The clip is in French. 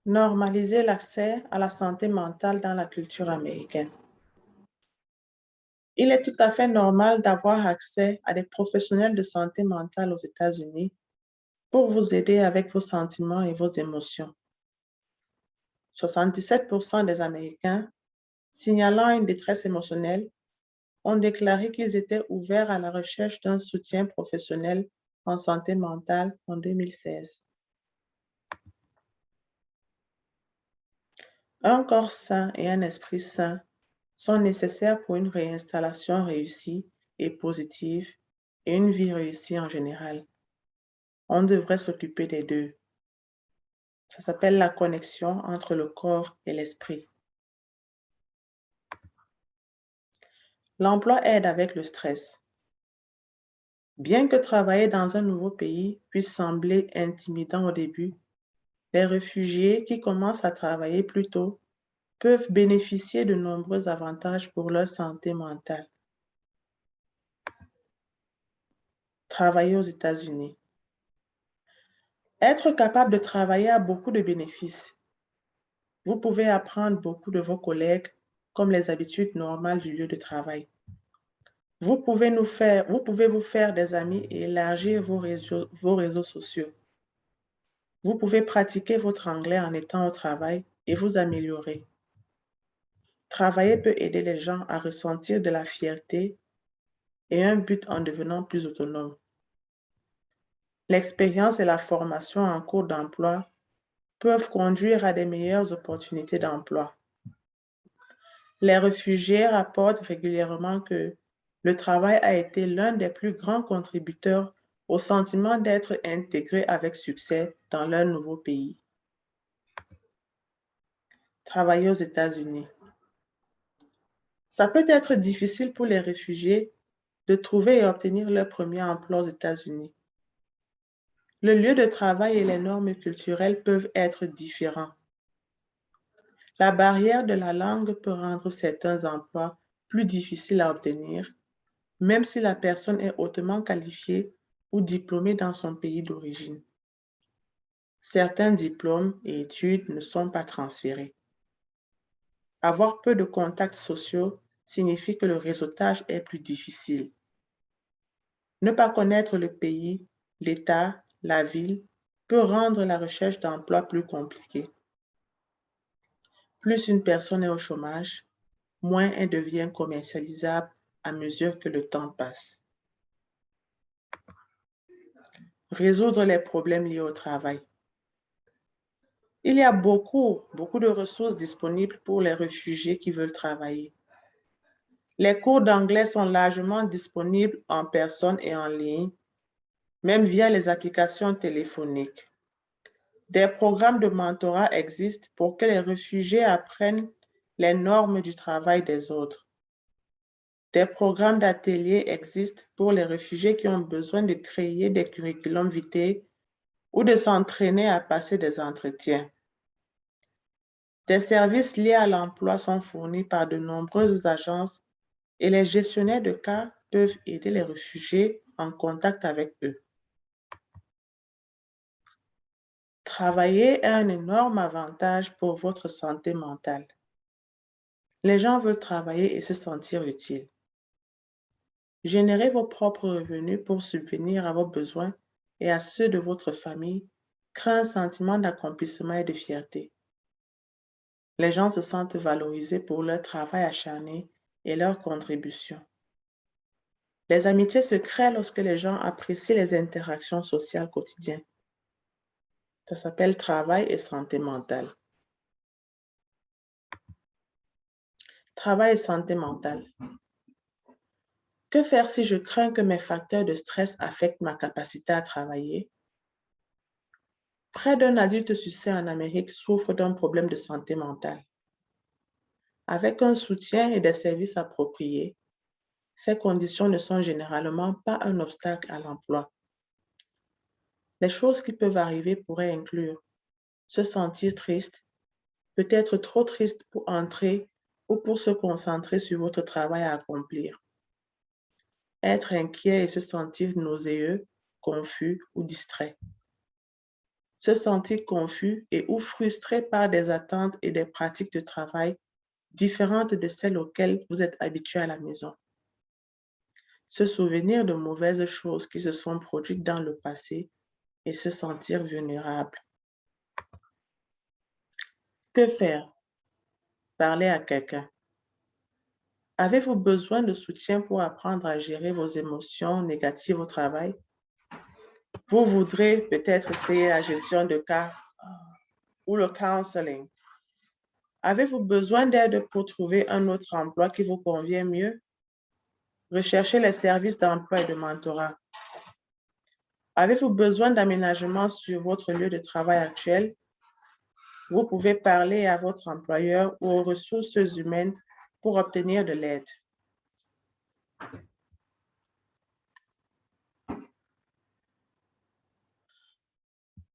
Normaliser l'accès à la santé mentale dans la culture américaine. Il est tout à fait normal d'avoir accès à des professionnels de santé mentale aux États-Unis pour vous aider avec vos sentiments et vos émotions. 77% des Américains signalant une détresse émotionnelle ont déclaré qu'ils étaient ouverts à la recherche d'un soutien professionnel en santé mentale en 2016. Un corps sain et un esprit sain sont nécessaires pour une réinstallation réussie et positive et une vie réussie en général. On devrait s'occuper des deux. Ça s'appelle la connexion entre le corps et l'esprit. L'emploi aide avec le stress. Bien que travailler dans un nouveau pays puisse sembler intimidant au début, les réfugiés qui commencent à travailler plus tôt peuvent bénéficier de nombreux avantages pour leur santé mentale. Travailler aux États-Unis. Être capable de travailler a beaucoup de bénéfices. Vous pouvez apprendre beaucoup de vos collègues, comme les habitudes normales du lieu de travail. Vous pouvez vous faire des amis et élargir vos réseaux sociaux. Vous pouvez pratiquer votre anglais en étant au travail et vous améliorer. Travailler peut aider les gens à ressentir de la fierté et un but en devenant plus autonome. L'expérience et la formation en cours d'emploi peuvent conduire à des meilleures opportunités d'emploi. Les réfugiés rapportent régulièrement que le travail a été l'un des plus grands contributeurs au sentiment d'être intégrés avec succès dans leur nouveau pays. Travailler aux États-Unis. Ça peut être difficile pour les réfugiés de trouver et obtenir leur premier emploi aux États-Unis. Le lieu de travail et les normes culturelles peuvent être différents. La barrière de la langue peut rendre certains emplois plus difficiles à obtenir, même si la personne est hautement qualifiée ou diplômée dans son pays d'origine. Certains diplômes et études ne sont pas transférés. Avoir peu de contacts sociaux signifie que le réseautage est plus difficile. Ne pas connaître le pays, l'État, la ville peut rendre la recherche d'emploi plus compliquée. Plus une personne est au chômage, moins elle devient commercialisable à mesure que le temps passe. Résoudre les problèmes liés au travail. Il y a beaucoup de ressources disponibles pour les réfugiés qui veulent travailler. Les cours d'anglais sont largement disponibles en personne et en ligne, même via les applications téléphoniques. Des programmes de mentorat existent pour que les réfugiés apprennent les normes du travail des autres. Des programmes d'ateliers existent pour les réfugiés qui ont besoin de créer des curriculums vitae ou de s'entraîner à passer des entretiens. Des services liés à l'emploi sont fournis par de nombreuses agences et les gestionnaires de cas peuvent aider les réfugiés en contact avec eux. Travailler est un énorme avantage pour votre santé mentale. Les gens veulent travailler et se sentir utiles. Générer vos propres revenus pour subvenir à vos besoins et à ceux de votre famille crée un sentiment d'accomplissement et de fierté. Les gens se sentent valorisés pour leur travail acharné et leur contribution. Les amitiés se créent lorsque les gens apprécient les interactions sociales quotidiennes. Ça s'appelle travail et santé mentale. Travail et santé mentale. Que faire si je crains que mes facteurs de stress affectent ma capacité à travailler? Près d'un adulte sucé en Amérique souffre d'un problème de santé mentale. Avec un soutien et des services appropriés, ces conditions ne sont généralement pas un obstacle à l'emploi. Les choses qui peuvent arriver pourraient inclure se sentir triste, peut-être trop triste pour entrer ou pour se concentrer sur votre travail à accomplir. Être inquiet et se sentir nauséeux, confus ou distrait. se sentir confus et ou frustré par des attentes et des pratiques de travail différentes de celles auxquelles vous êtes habitué à la maison. Se souvenir de mauvaises choses qui se sont produites dans le passé et se sentir vulnérable. Que faire? Parler à quelqu'un. Avez-vous besoin de soutien pour apprendre à gérer vos émotions négatives au travail? Vous voudrez peut-être essayer la gestion de cas ou le counseling. Avez-vous besoin d'aide pour trouver un autre emploi qui vous convient mieux? Recherchez les services d'emploi et de mentorat. Avez-vous besoin d'aménagement sur votre lieu de travail actuel? Vous pouvez parler à votre employeur ou aux ressources humaines pour obtenir de l'aide.